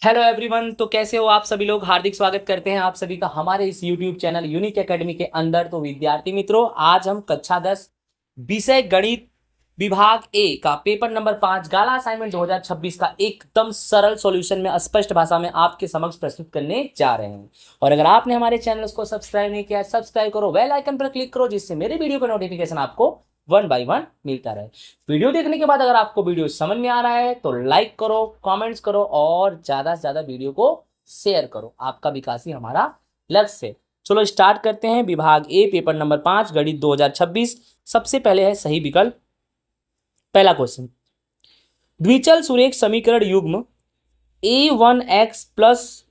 Hello everyone. तो कैसे हो आप सभी लोग। हार्दिक स्वागत करते हैं आप सभी का हमारे इस यूट्यूब चैनल यूनिक एकेडमी के अंदर। तो विद्यार्थी मित्रों, आज हम कक्षा 10 विषय गणित विभाग ए का पेपर नंबर 5 गाला असाइनमेंट 2026 का एकदम सरल सॉल्यूशन में स्पष्ट भाषा में आपके समक्ष प्रस्तुत करने जा रहे हैं। और अगर आपने हमारे चैनल को सब्सक्राइब नहीं किया, सब्सक्राइब करो, बेल आइकन पर क्लिक करो, जिससे मेरे वीडियो का नोटिफिकेशन आपको 1 बाय 1 मिलता रहे। वीडियो देखने के बाद अगर आपको वीडियो समझ में आ रहा है तो लाइक करो, कमेंट्स करो और ज्यादा से ज्यादा वीडियो को शेयर करो। आपका विकास ही हमारा लक्ष्य है। चलो स्टार्ट करते हैं। विभाग ए पेपर नंबर 5 गणित 2026। सबसे पहले है सही विकल्प। पहला क्वेश्चन, द्विचल सुरेख समीकरण युग्म a1x plus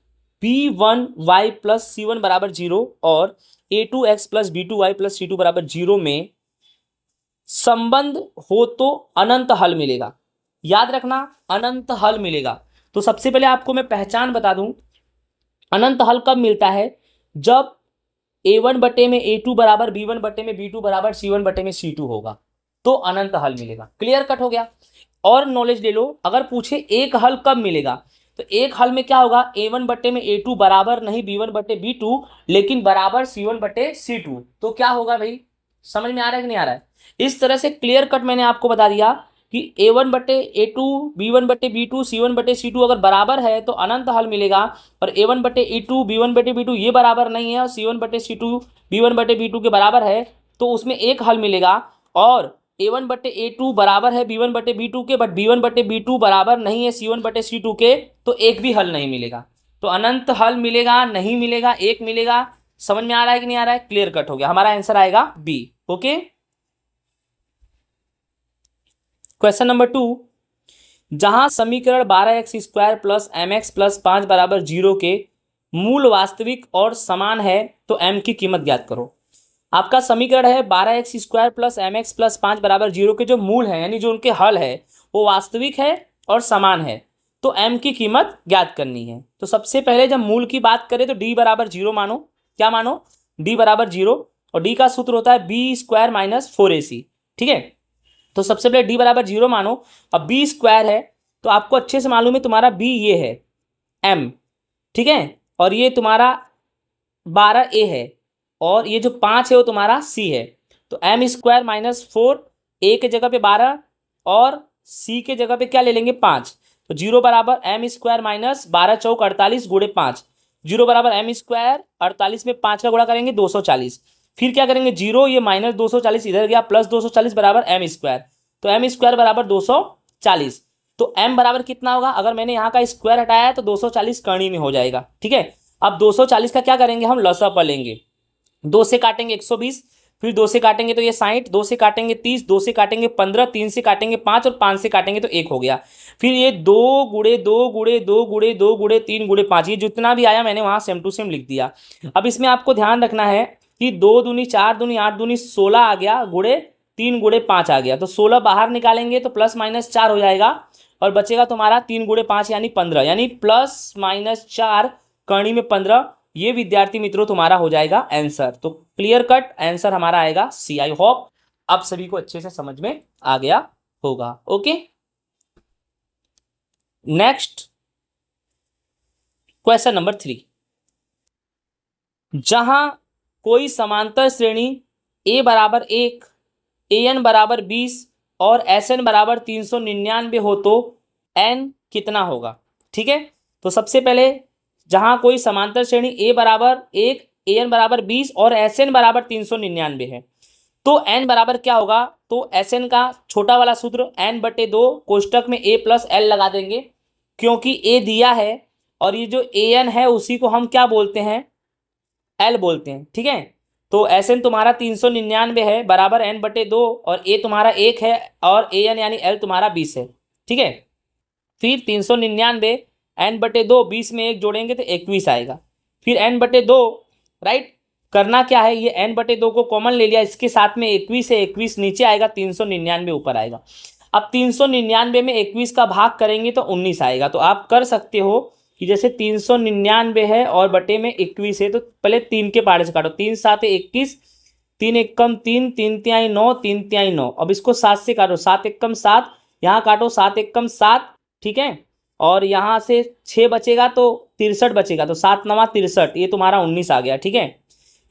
b1y plus c1 बराबर 0 और a2x plus b2y plus c2 बराबर 0 में संबंध हो तो अनंत हल मिलेगा। याद रखना, अनंत हल मिलेगा। तो सबसे पहले आपको मैं पहचान बता दूं, अनंत हल कब मिलता है? जब a1 बटे में a2 बराबर b1 बटे में b2 बराबर c1 बटे में c2 होगा तो अनंत हल मिलेगा। क्लियर कट हो गया। और नॉलेज ले लो, अगर पूछे एक हल कब मिलेगा तो एक हल में क्या होगा, a1 बटे में a2 बराबर नहीं b1 बटे b2 लेकिन बराबर c1 बटे c2। तो क्या होगा भाई, समझ में आ रहा है कि नहीं आ रहा है? इस तरह से क्लियर कट मैंने आपको बता दिया कि a1 बटे a2 b1 बटे b2 c1 बटे c2 अगर बराबर है तो अनंत हल मिलेगा। और a1 बटे a2 b1 बटे b2 ये बराबर नहीं है और c1 बटे c2 b1 बटे b2 के बराबर है तो उसमें एक हल मिलेगा। और a1 बटे a2 बराबर है b1 बटे b2 के, बट b1 बटे b2 बराबर नहीं है c1 बटे c2 के, तो एक भी हल नहीं मिलेगा। तो अनंत हल मिलेगा नहीं मिलेगा, एक मिलेगा। समझ में आ रहा है कि नहीं आ रहा है? क्लियर कट हो गया। हमारा आंसर आएगा बी। ओके। क्वेश्चन नंबर 2, जहां समीकरण 12x² प्लस mx प्लस 5 बराबर 0 के मूल वास्तविक और समान है तो m की कीमत ज्ञात करो। आपका समीकरण है 12x² प्लस mx प्लस 5 बराबर 0 के जो मूल है यानी जो उनके हल है वो वास्तविक है और समान है, तो m की कीमत ज्ञात करनी है। तो सबसे पहले जब मूल की बात करें तो d बराबर 0 मानो। क्या मानो? d बराबर 0। और d का सूत्र होता है b² माइनस 4ac। ठीक है, तो सबसे पहले d बराबर 0 मानो। अब b² है तो आपको अच्छे से मालूम है तुम्हारा b ये है m, ठीक है, और ये तुम्हारा 12a है और ये जो 5 है वो तुम्हारा c है। तो m² माइनस 4, a के जगह पे 12 और c के जगह पे क्या ले लेंगे 5। तो 0 बराबर m² माइनस 12 चौक 48 गुणे 5। 0 बराबर m², 48 में 5 का गुणा करेंगे 240। फिर क्या करेंगे 0, ये माइनस 240 इधर गया, प्लस 240 बराबर m²। तो m² बराबर 240। तो m बराबर कितना होगा? अगर मैंने यहाँ का स्क्वायर हटाया है तो 240 कर्ण में हो जाएगा। ठीक है, अब 240 का क्या करेंगे, हम लसा पर लेंगे। 2 से काटेंगे 120, फिर 2 से काटेंगे तो ये 60, 2 से काटेंगे 30, 2 से काटेंगे 15, 3 से काटेंगे 5 और 5 से काटेंगे तो 1 हो गया। फिर ये 2 गुणे 2 गुणे 2 गुणे 2 गुणे 3 गुणे 5, ये जितना भी आया मैंने वहाँ सेम टू सेम लिख दिया। अब इसमें आपको ध्यान रखना है कि 2 दूनी 4 दूनी 8 दूनी 16 आ गया, गुणे 3 गुणे 5 आ गया। तो 16 बाहर निकालेंगे तो प्लस माइनस 4 हो जाएगा और बचेगा तुम्हारा 3 गुणे 5 यानी 15, यानी प्लस माइनस 4 करनी में 15। ये विद्यार्थी मित्रों तुम्हारा हो जाएगा आंसर। तो क्लियर कट आंसर हमारा आएगा सी। आई होप आप सभी को अच्छे से समझ में आ गया होगा। ओके, नेक्स्ट क्वेश्चन नंबर 3, जहां कोई समांतर श्रेणी a बराबर 1, an बराबर 20 और sn बराबर 399 हो तो n कितना होगा? ठीक है, तो सबसे पहले जहां कोई समांतर श्रेणी a बराबर 1, an बराबर 20 और sn बराबर 399 है तो n बराबर क्या होगा? तो sn का छोटा वाला सूत्र n बटे 2 कोष्टक में a प्लस l लगा देंगे, क्योंकि a दिया है और ये जो an है उसी को हम क्या बोलते हैं, l बोलते हैं। ठीक है, तो sn तुम्हारा 399 है बराबर n बटे 2 और a तुम्हारा 1 है और an यानी l तुम्हारा 20 है। ठीक है, फिर 399 n बटे 2, 20 में 1 जोड़ेंगे तो 21 आएगा। फिर n बटे 2, राइट, करना क्या है, ये n बटे 2 को कॉमन ले लिया, इसके साथ में 21 है, 21 नीचे आएगा, 399 ऊपर आएगा। अब 399 में 21 का भाग करेंगे तो 19 आएगा। तो आप कर सकते हो कि जैसे 399 है और बटे में 21 है तो पहले 3 के पाड़े से काटो, 3 7 21, 3 एकम 3, 3 तिहाई 9, 3 तिहाई 9। अब इसको 7 से काटो, 7 एकम 7, यहाँ काटो 7 एकम 7। ठीक है, और यहाँ से 6 बचेगा तो 63 बचेगा, तो 7 9 63, ये तुम्हारा 19 आ गया। ठीक है,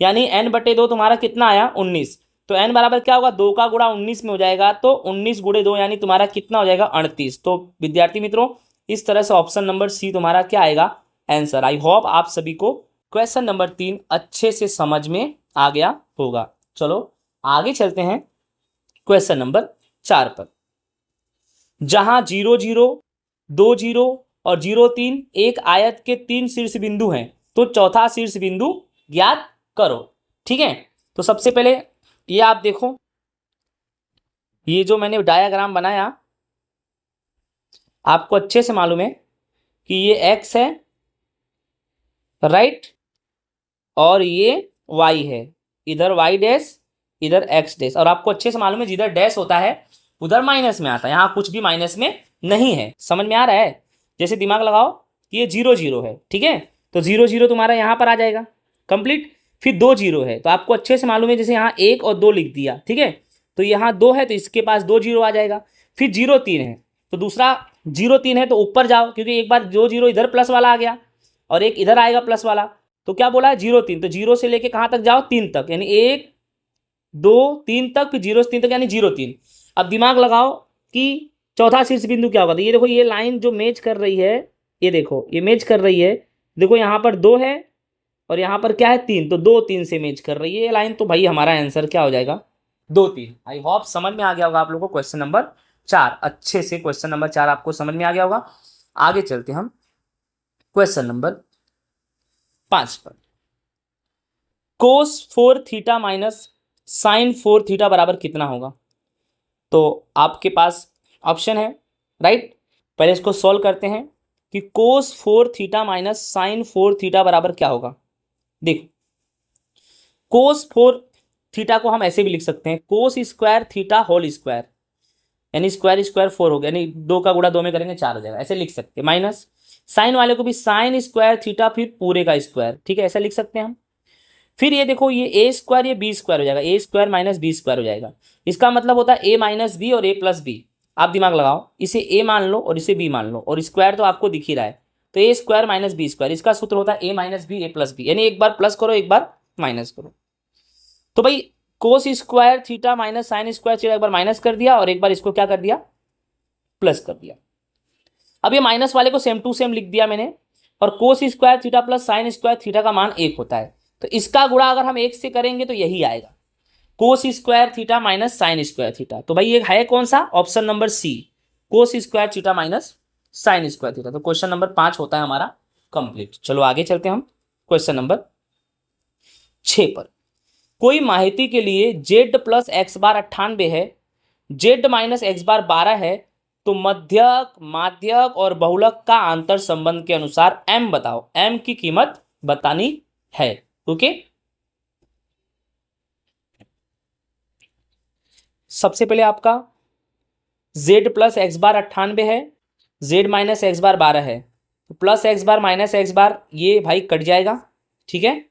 यानी n/2 तुम्हारा कितना आया 19। तो n बराबर क्या होगा, 2 का गुणा 19 में हो जाएगा, तो 19 गुणे 2 यानी तुम्हारा कितना हो जाएगा 38। तो विद्यार्थी मित्रों इस तरह से ऑप्शन नंबर सी तुम्हारा क्या आएगा आंसर। आई होप आप सभी को क्वेश्चन नंबर 3 अच्छे से समझ में आ गया होगा। चलो आगे चलते हैं क्वेश्चन नंबर 4 पर, जहां 0 0 2 0 और 0 3 एक आयत के 3 शीर्ष बिंदु हैं, तो चौथा शीर्ष बिंदु ज्ञात करो। ठीक है, तो सबसे पहले ये आप देखो, ये जो मैंने डायग्राम बनाया आपको अच्छे से मालूम है कि ये x है, राइट, और ये y है, इधर y डैश इधर x डैश, और आपको अच्छे से मालूम है जिधर डैश होता है उधर माइनस में आता है, यहाँ कुछ भी माइनस में नहीं है। समझ में आ रहा है? जैसे दिमाग लगाओ कि ये 0 0 है, ठीक है, तो 0 0 तुम्हारा यहाँ पर आ जाएगा कंप्लीट। फिर 2 0 है, तो आपको अच्छे से मालूम है, जैसे यहाँ 1 और 2 लिख दिया, ठीक है, तो यहाँ 2 है तो इसके पास 2 0 आ जाएगा। फिर 0 3 है, तो दूसरा 0 3 है तो ऊपर जाओ, क्योंकि एक बार 2 0 इधर प्लस वाला आ गया और एक इधर आएगा प्लस वाला, तो क्या बोला है 0 3, तो 0 से लेके कहाँ तक जाओ 3 तक, यानी 1 2 3 तक, फिर 0 से 3 तक यानी 0 3। अब दिमाग लगाओ कि चौथा शीर्ष बिंदु क्या होगा, तो ये देखो ये लाइन जो मैच कर रही है, ये देखो ये मैच कर रही है, देखो यहाँ पर 2 है और यहाँ पर क्या है 3, तो 2 3 से मैच कर रही है ये लाइन, तो भाई हमारा आंसर क्या हो जाएगा 2 3। आई होप समझ में आ गया होगा आप लोगों को क्वेश्चन नंबर 4, अच्छे से क्वेश्चन नंबर 4 आपको समझ में आ गया होगा। आगे चलते हम क्वेश्चन नंबर 5 पर। कोस 4 थीटा माइनस साइन 4 थीटा बराबर कितना होगा, तो आपके पास ऑप्शन है, राइट। पहले इसको सॉल्व करते हैं कि कोस 4 थीटा माइनस साइन 4 थीटा बराबर क्या होगा। देखो कोस 4 थीटा को हम ऐसे भी लिख सकते हैं, cos square theta whole square, यानी स्क्वायर स्क्वायर 4 हो गया, यानी 2 का गुणा 2 में करेंगे 4 हो जाएगा, ऐसे लिख सकते हैं। माइनस साइन वाले को भी साइन स्क्वायर थीटा फिर पूरे का स्क्वायर, ठीक है, ऐसा लिख सकते हैं हम। फिर ये देखो ये ए स्क्वायर ये बी स्क्वायर हो जाएगा, ए स्क्वायर माइनस बी स्क्वायर हो जाएगा, इसका मतलब होता है ए माइनस बी और ए प्लस बी। आप दिमाग लगाओ, इसे ए मान लो और इसे बी मान लो, और स्क्वायर तो आपको दिख ही रहा है, तो ए स्क्वायर माइनस बी स्क्वायर, इसका सूत्र होता है ए माइनस बी ए प्लस बी, यानी एक बार प्लस करो एक बार माइनस करो। तो भाई कोस square theta minus sine square theta एक बार माइनस कर दिया और एक बार इसको क्या कर दिया प्लस कर दिया। अब ये माइनस वाले को सेम टू सेम लिख दिया मैंने, और कोस square theta plus sign square theta का मान 1 होता है, तो इसका गुणा अगर हम 1 से करेंगे तो यही आएगा, cos square theta minus sine square theta. तो भाई ये है कौन सा, option number C, cos square theta minus sine square theta. तो क्वेश्चन नंबर 5 होता है हमारा कंप्लीट। चलो आगे चलते हैं हम क्वेश्चन नंबर 6 पर। कोई माहिती के लिए z प्लस एक्स बार 98 है, z माइनस एक्स बार 12 है, तो मध्यक माध्यक और बहुलक का अंतर संबंध के अनुसार m बताओ, m की कीमत बतानी है। ओके, सबसे पहले आपका z प्लस एक्स बार 98 है, z माइनस एक्स बार 12 है, तो प्लस एक्स बार माइनस एक्स बार ये भाई कट जाएगा, ठीक है,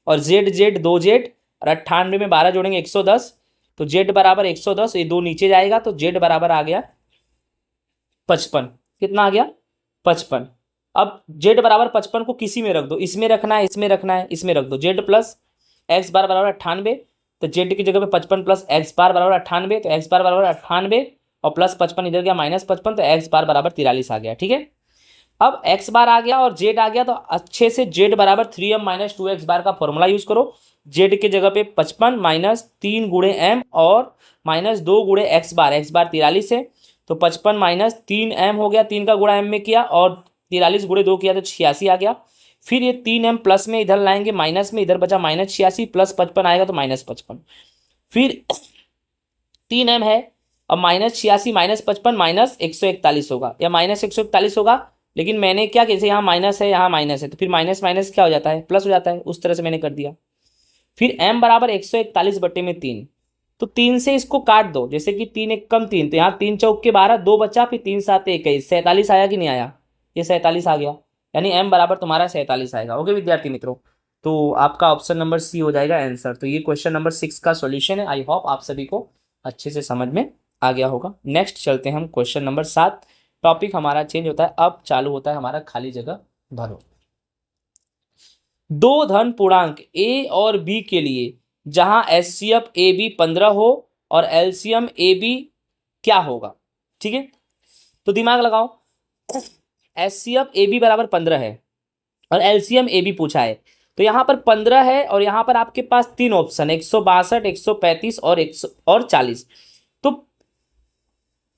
और z 2z और 98 में 12 जोड़ेंगे 110, तो z बराबर 110, ये 2 नीचे जाएगा, तो z बराबर आ गया 55। कितना आ गया 55। अब z बराबर 55 को किसी में रख दो, इसमें रखना है इसमें रखना है, इसमें रख दो, z प्लस एक्स बार बराबर 98, तो z की जगह पे 55 प्लस एक्स बार बराबर 98, तो एक्स बार बराबर 98 और प्लस 55 इधर गया माइनस 55, तो एक्स बार बराबर 43 आ गया, ठीक है। अब एक्स बार आ गया और जेड आ गया, तो अच्छे से जेड बराबर 3m माइनस 2x बार का फॉर्मूला यूज करो, जेड के जगह पे 55 माइनस 3 गुणे m और माइनस 2 गुणे एक्स बार 43 है, तो 55 माइनस 3m हो गया, 3 का गुणा m में किया और 43 गुणे 2 किया तो 86 आ गया। फिर ये 3m प्लस में इधर लाएंगे माइनस में, इधर बचा माइनस 86 प्लस 55 आएगा तो माइनस 55, फिर 3m है अब माइनस 86 माइनस 55 माइनस 141 होगा या माइनस 141 होगा, लेकिन मैंने क्या जैसे यहाँ माइनस है यहाँ माइनस है तो फिर माइनस माइनस क्या हो जाता है प्लस हो जाता है, उस तरह से मैंने कर दिया। फिर m बराबर 141 बटे में 3, तो 3 से इसको काट दो, जैसे कि 3 एक कम 3, तो यहाँ 3 चौक के 12 2 बचा, फिर 3 7 21 47 आया कि नहीं आया, ये 47 आ गया, यानी m बराबर तुम्हारा 47 आएगा। ओके विद्यार्थी मित्रों, तो आपका ऑप्शन नंबर सी हो जाएगा आंसर। तो ये क्वेश्चन नंबर 6 का सॉल्यूशन है। आई होप आप सभी को अच्छे से समझ में आ गया होगा। नेक्स्ट चलते हैं हम क्वेश्चन नंबर 7, टॉपिक हमारा चेंज होता है, अब चालू होता है हमारा खाली जगह भरो। दो धन पूर्णांक ए और बी के लिए जहां एचसीएफ ए बी 15 हो और एलसीएम ए बी क्या होगा, ठीक है। तो दिमाग लगाओ, एचसीएफ ए बी बराबर 15 है और एलसीएम ए बी पूछा है, तो यहाँ पर 15 है और यहाँ पर आपके पास तीन ऑप्शन है, 162, 135 और 40। तो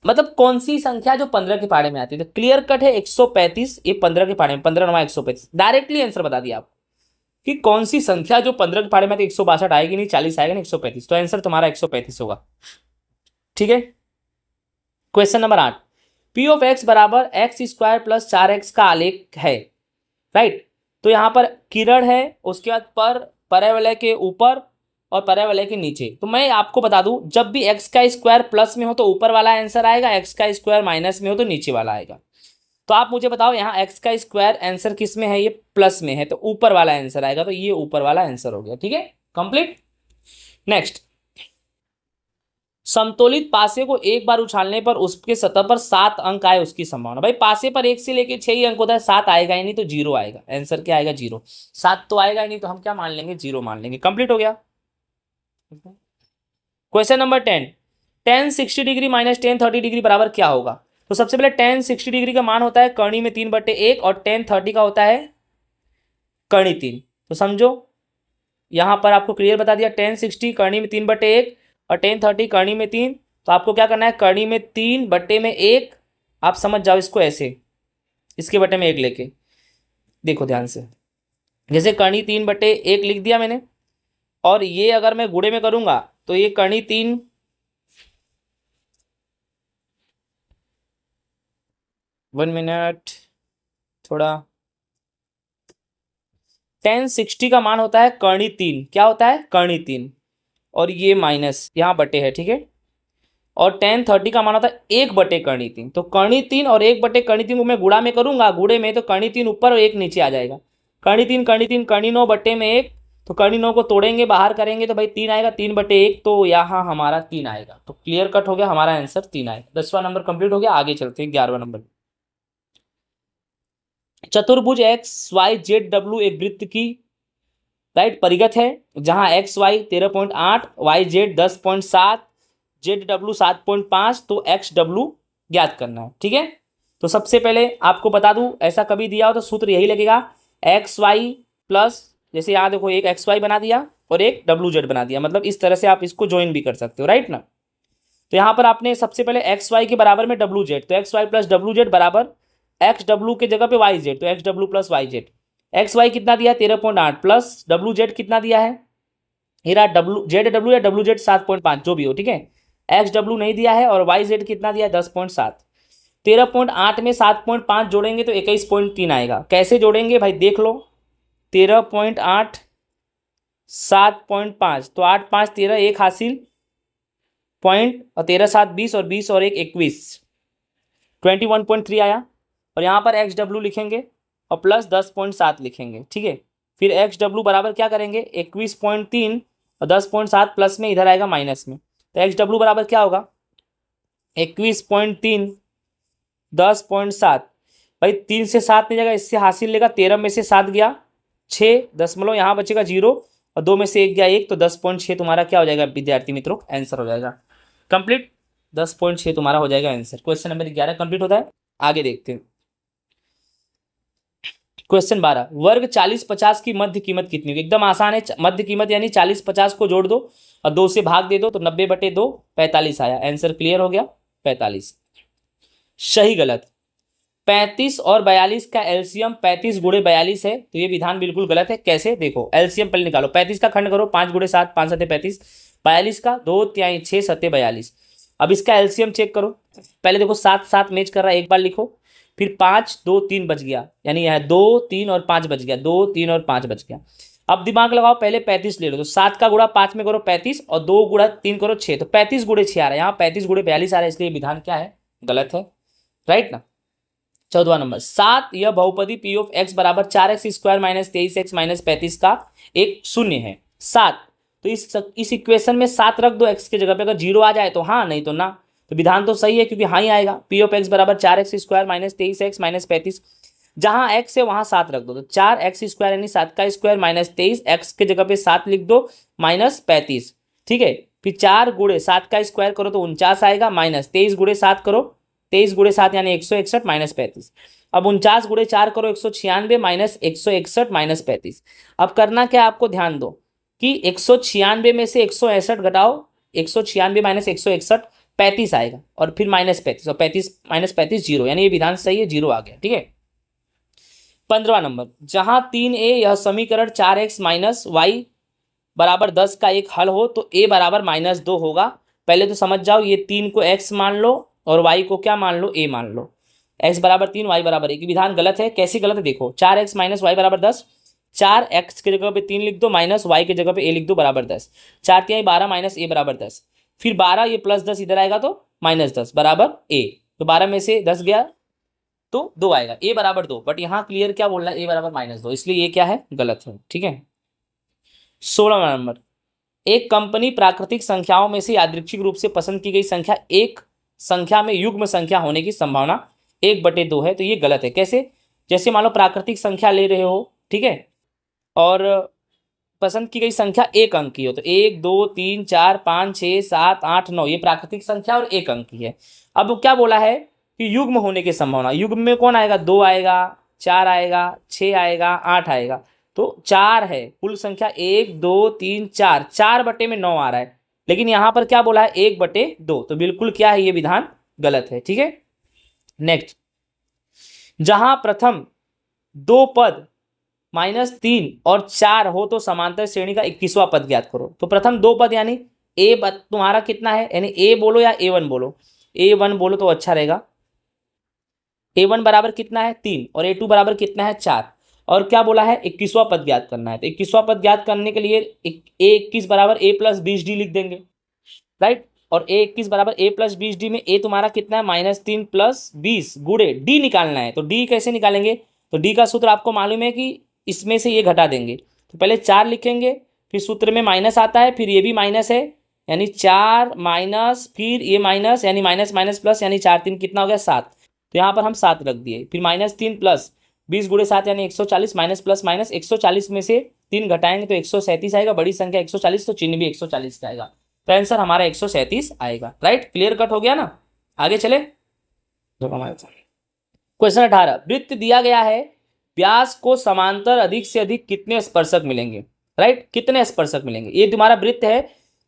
मतलब कौन सी संख्या जो 15 के पाड़े में आती है, तो क्लियर कट है 135, ये 15 के पाड़े में, 15 9 135, डायरेक्टली आंसर बता दिया आप कि कौन सी संख्या जो 15 के पाड़े में आती है, 162 आएगी नहीं, 40 आएगा नहीं, 135, तो आंसर तुम्हारा 135 होगा, ठीक है। Question number 8, P of x बराबर एक्स स्क्वायर प्लस 4x का आलेख है, राइट। तो यहाँ पर किरण है, उसके बाद परवलय के ऊपर और परवलय के नीचे। तो मैं आपको बता दूं, जब भी एक्स का स्क्वायर प्लस में हो तो ऊपर वाला आंसर आएगा, एक्स का स्क्वायर माइनस में हो तो नीचे वाला आएगा। तो आप मुझे बताओ यहाँ एक्स का स्क्वायर आंसर किस में है, ये प्लस में है, तो ऊपर वाला आंसर आएगा, तो ये ऊपर वाला आंसर हो गया, ठीक है, कंप्लीट। नेक्स्ट, समतोलित पासे को एक बार उछालने पर उसके सतह पर 7 अंक आए, उसकी संभावना। भाई पासे पर 1 से लेके 6 ही अंक होता है, 7 आएगा ही नहीं तो 0 आएगा, आंसर क्या आएगा 0। 7 तो आएगा ही नहीं तो हम क्या मान लेंगे, 0 मान लेंगे, कंप्लीट हो गया। Question number 10, tan 60 degree minus tan 30 degree बराबर क्या होगा। तो सबसे पहले tan 60 डिग्री का मान होता है कर्णी में 3/1 और tan 30 का होता है कर्णी 3। तो समझो यहां पर आपको क्लियर बता दिया, tan 60 कर्णी में 3/1 और tan 30 कर्णी में 3। तो आपको क्या करना है, कर्णी में 3/1, आप समझ जाओ इसको ऐसे, इसके बटे में 1 लेके देखो ध्यान से, जैसे कर्णी 3/1 लिख दिया मैंने, और ये अगर मैं गुणे में करूंगा तो ये कर्णी 3 1 मिनट थोड़ा, tan 60 का मान होता है कर्णी 3, क्या होता है कर्णी 3, और ये माइनस यहाँ बटे है, ठीक है। और tan 30 का मान होता है 1/कर्णी 3। तो कर्णी 3 और 1/कर्णी 3 को मैं गुणा में करूंगा, गुणे में, तो कर्णी 3 ऊपर और 1 नीचे आ जाएगा, कर्णी 3 कर्णी 9 बटे में 1, तो कर्णी 9 को तोड़ेंगे बाहर करेंगे तो भाई 3 आएगा, 3/1, तो यहाँ हमारा 3 आएगा। तो क्लियर कट हो गया, हमारा आंसर 3 आएगा। 10वां नंबर कंप्लीट हो गया, आगे चलते हैं 11वां नंबर। चतुर्भुज XYZW एक वृत्त की राइट परिगत है, जहां XY 13.8, YZ 10.7, ZW 7.5, तो XW ज्ञात करना है, ठीक है। तो सबसे पहले आपको बता दूं, ऐसा कभी दिया हो तो सूत्र यही लगेगा, XY प्लस, जैसे यहाँ देखो एक XY बना दिया और एक WZ बना दिया, मतलब इस तरह से आप इसको ज्वाइन भी कर सकते हो, राइट ना। तो यहाँ पर आपने सबसे पहले XY के बराबर में WZ, तो XY प्लस WZ बराबर XW के जगह पे YZ, तो XW प्लस YZ। XY कितना दिया है 13.8 प्लस WZ कितना दिया है, हेरा ZW या WZ 7.5 जो भी हो, ठीक है। XW नहीं दिया है, और YZ कितना दिया है 10.7। 13.8 में 7.5 जोड़ेंगे तो 21.3 आएगा। कैसे जोड़ेंगे भाई देख लो, 13.8 7.5, तो 8 5 13, 1 हासिल पॉइंट, और 13 7 20 और 20 और 1 21, 21.3 आया। और यहाँ पर XW लिखेंगे और प्लस 10.7 लिखेंगे, ठीक है। फिर XW बराबर क्या करेंगे, 21.3 और 10.7 प्लस में इधर आएगा माइनस में, तो XW बराबर क्या होगा 21.3 10.7, भाई 3 से 7 नहीं जाएगा, इससे हासिल लेगा, 13 में से 7 गया 6 दशमलव, यहाँ बचेगा 0 और 2 में से 1 गया 1, तो 10.6 तुम्हारा क्या हो जाएगा विद्यार्थी मित्रों, आंसर हो जाएगा कंप्लीट। 10.6 तुम्हारा हो जाएगा आंसर। क्वेश्चन नंबर 11 कंप्लीट होता है, आगे देखते हैं। क्वेश्चन 12, वर्ग 40-50 की मध्य कीमत कितनी होगी। एकदम आसान है, मध्य कीमत यानी 40-50 को जोड़ दो और 2 से भाग दे दो, तो 90/2 45 आया, आंसर क्लियर हो गया 45। सही गलत, 35 और 42 का एलसीएम 35 गुणे 42 है, तो ये विधान बिल्कुल गलत है। कैसे देखो, एलसीएम पहले निकालो, 35 का खंड करो, 5 गुणे 7 5 7 35, 42 का 2 3 6 7 42। अब इसका एलसीएम चेक करो, पहले देखो 7 7 मैच कर रहा है, एक बार लिखो, फिर 5 2 3 बच गया, यानी यह 2 3 और 5 बच गया, 2 3 और 5 बच गया। अब दिमाग लगाओ, पहले 35 ले लो, तो 7 का गुणा 5 में करो 35 और 2 गुणा 3 करो 6, तो 35 गुणे 6 आ रहा है, यहाँ 35 गुणे 42 आ रहा है, इसलिए विधान क्या है गलत है, राइट ना। 14वां नंबर, 7 यह बहुपदी पी ऑफ एक्स बराबर 4x square minus 23x minus 35 का एक शून्य है। 7, तो इस इक्वेशन में 7 रख दो x की जगह पे, अगर 0 आ जाए तो हाँ, नहीं तो ना। तो विधान तो सही है क्योंकि हाँ ही आएगा। पी ऑफ एक्स बराबर 4x² माइनस 23x माइनस 35, जहां x है वहां 7 रख दो, तो 4x² यानी 7 का स्क्वायर माइनस 23, x के जगह पे 7 लिख दो माइनस 35, ठीक है। फिर 4 गुणे 7 का स्क्वायर करो तो 49 आएगा, माइनस 23 गुणे 7 करो, 23 गुणे 7 यानी 161 माइनस 35। अब 49 गुणे 4 करो 196 माइनस 161 माइनस 35। अब करना क्या आपको ध्यान दो कि 196 में से 161 घटाओ, 196 माइनस 161 35 आएगा, और फिर माइनस 35, और 35 माइनस 35 जीरो, यानी ये विधान सही है, जीरो आ गया, ठीक है। 15वां नंबर, जहां 3a यह समीकरण 4x माइनस वाई बराबर 10 का एक हल हो तो a बराबर -2 होगा। पहले तो समझ जाओ, ये 3 को x मान लो और y को क्या मान लो, a मान लो। x बराबर 3 y बराबर 1, विधान गलत है। कैसी गलत है देखो, 4x माइनस वाई बराबर 10, 4x के जगह पे 3 लिख दो माइनस y के जगह पे a लिख दो बराबर 10, 4 तिहाई 12 माइनस a बराबर 10, फिर 12 ये प्लस 10 इधर आएगा तो -10 बराबर a, तो 12 में से 10 गया तो 2 आएगा, a बराबर 2। बट यहाँ क्लियर क्या बोल रहा है, a बराबर -2, इसलिए ये क्या है, गलत है, ठीक है। 16वां नंबर, एक कंपनी प्राकृतिक संख्याओं में से यादृच्छिक रूप से पसंद की गई संख्या एक संख्या में युग्म संख्या होने की संभावना 1/2 है, तो ये गलत है। कैसे, जैसे मान लो प्राकृतिक संख्या ले रहे हो, ठीक है, और पसंद की गई संख्या एक अंक की हो, तो 1 2 3 4 5 6 7 8 9 ये प्राकृतिक संख्या और एक अंक की है। अब क्या बोला है कि युग्म होने की संभावना, युग्म में कौन आएगा, 2 आएगा, 4 आएगा, 6 आएगा, 8 आएगा, तो 4 है कुल संख्या, 1 2 3 4, 4/9 आ रहा है, लेकिन यहां पर क्या बोला है 1/2, तो बिल्कुल क्या है, ये विधान गलत है, ठीक है। नेक्स्ट, जहां प्रथम दो पद -3 और 4 हो तो समांतर श्रेणी का 21वां पद ज्ञात करो। तो प्रथम दो पद यानी ए तुम्हारा कितना है, यानी ए बोलो या a1 बोलो, a1 बोलो तो अच्छा रहेगा। a1 बराबर कितना है 3 और a2 बराबर कितना है 4, और क्या बोला है 21वां पद ज्ञात करना है। तो 21वां पद ज्ञात करने के लिए a21 बराबर a प्लस 20d लिख देंगे, राइट। और a21 बराबर a प्लस 20d में a तुम्हारा कितना है -3 प्लस 20 गुणे d निकालना है। तो d कैसे निकालेंगे, तो d का सूत्र आपको मालूम है कि इसमें से ये घटा देंगे, तो पहले 4 लिखेंगे, फिर सूत्र में माइनस आता है, फिर ये भी माइनस है, यानी 4 माइनस, फिर ये माइनस, यानी माइनस माइनस प्लस, यानी 4 3 कितना हो गया 7, तो यहाँ पर हम 7 रख दिए, फिर -3 प्लस 20 गुणे 7 यानी 140, माइनस प्लस माइनस 140 में से 3 घटाएंगे तो 137 आएगा, बड़ी संख्या 140 तो चिन्ह भी 140 का आएगा, तो आंसर हमारा 137 आएगा, राइट। क्लियर कट हो गया ना, आगे चले। क्वेश्चन 18, वृत्त दिया गया है, व्यास को समांतर अधिक से अधिक कितने स्पर्शक मिलेंगे, राइट, कितने स्पर्शक मिलेंगे, ये तुम्हारा वृत्त है,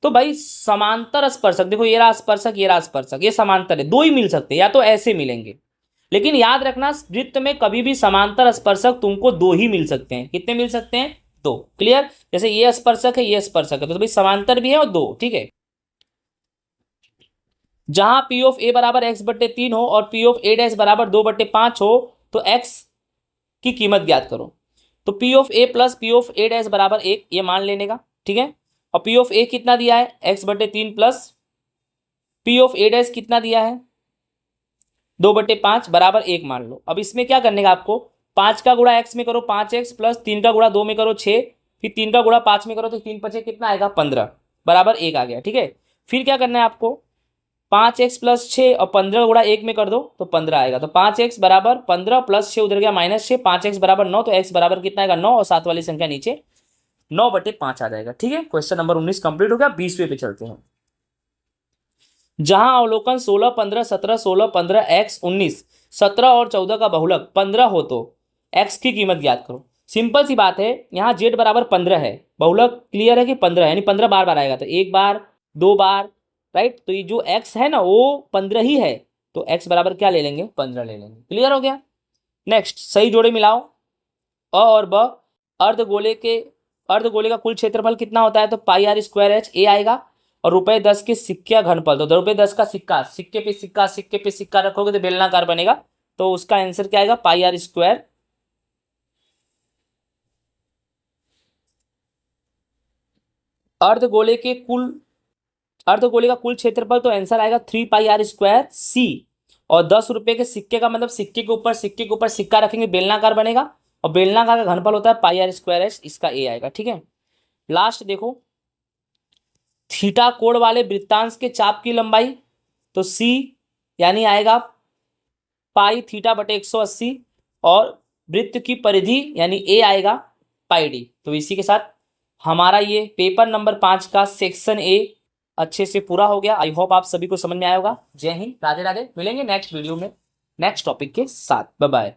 तो भाई समांतर स्पर्शक, देखो ये रहा स्पर्शक, ये रहा स्पर्शक, ये समांतर है, दो ही मिल सकते हैं, या तो ऐसे मिलेंगे, लेकिन याद रखना वृत्त में कभी भी समांतर स्पर्शक तुमको दो ही मिल सकते हैं, कितने मिल सकते हैं, दो। क्लियर, जैसे ये स्पर्शक है, ये स्पर्शक है, तो भाई समांतर भी है और दो, ठीक है। जहां पी ऑफ ए बराबर x/3 हो और पी ऑफ a' बराबर 2/5 हो तो x की कीमत ज्ञात करो। तो P of A plus P of a' बराबर 1 ये मान लेने का, ठीक है। और पी ऑफ ए कितना दिया है x/3 plus P of a' कितना दिया है 2/5 बराबर 1 मान लो। अब इसमें क्या करने का आपको, 5 का गुणा x में करो 5x प्लस 3 का गुणा 2 में करो 6, फिर 3 का गुणा 5 में करो तो 3 5 कितना आएगा 15 बराबर 1 आ गया, ठीक है। फिर क्या करना है आपको, 5x प्लस 6 और 15 गुणा 1 में कर दो तो 15 आएगा, तो 5x बराबर 15 प्लस 6 उधर गया -6, 5x बराबर 9, तो x बराबर कितना आएगा 9, और 7 वाली संख्या नीचे 9/5 आ जाएगा, ठीक है। क्वेश्चन नंबर 19 कंप्लीट हो गया। 20वें पे चलते हैं। जहां अवलोकन 16 15 17 16 15 x 19 17 और 14 का बहुलक 15 हो तो x की कीमत ज्ञात करो। सिंपल सी बात है, यहाँ z बराबर 15 है, बहुलक क्लियर है कि 15 है, यानी 15 बार बार आएगा, तो एक बार दो बार, राइट, तो ये जो x है ना वो 15 ही है, तो x बराबर क्या ले लेंगे 15 ले लेंगे। क्लियर हो गया। नेक्स्ट, सही जोड़े मिलाओ, अ और ब। अर्धगोले का कुल क्षेत्रफल कितना होता है, तो πr² a आएगा, और ₹10 के सिक्के का घनफल, तो ₹10 का सिक्का, सिक्के पे सिक्का रखोगे तो बेलनाकार बनेगा, तो उसका आंसर क्या आएगा πr²। अर्धगोले का कुल क्षेत्रफल, तो आंसर आएगा 3πr² c, और ₹10 के सिक्के का मतलब सिक्के के ऊपर सिक्का रखेंगे बेलनाकार बनेगा, और बेलनाकार का घनफल होता है πr², इसका a आएगा, ठीक है। लास्ट देखो, थीटा कोण वाले वृत्तांश के चाप की लंबाई, तो सी यानी आएगा पाई थीटा बटे 180 और वृत्त की परिधि यानी ए आएगा पाई डी। तो इसी के साथ हमारा ये पेपर नंबर 5 का सेक्शन ए अच्छे से पूरा हो गया। आई होप आप सभी को समझ में आया होगा। जय हिंद, राधे राधे। मिलेंगे नेक्स्ट वीडियो में नेक्स्ट टॉपिक के साथ। Bye bye.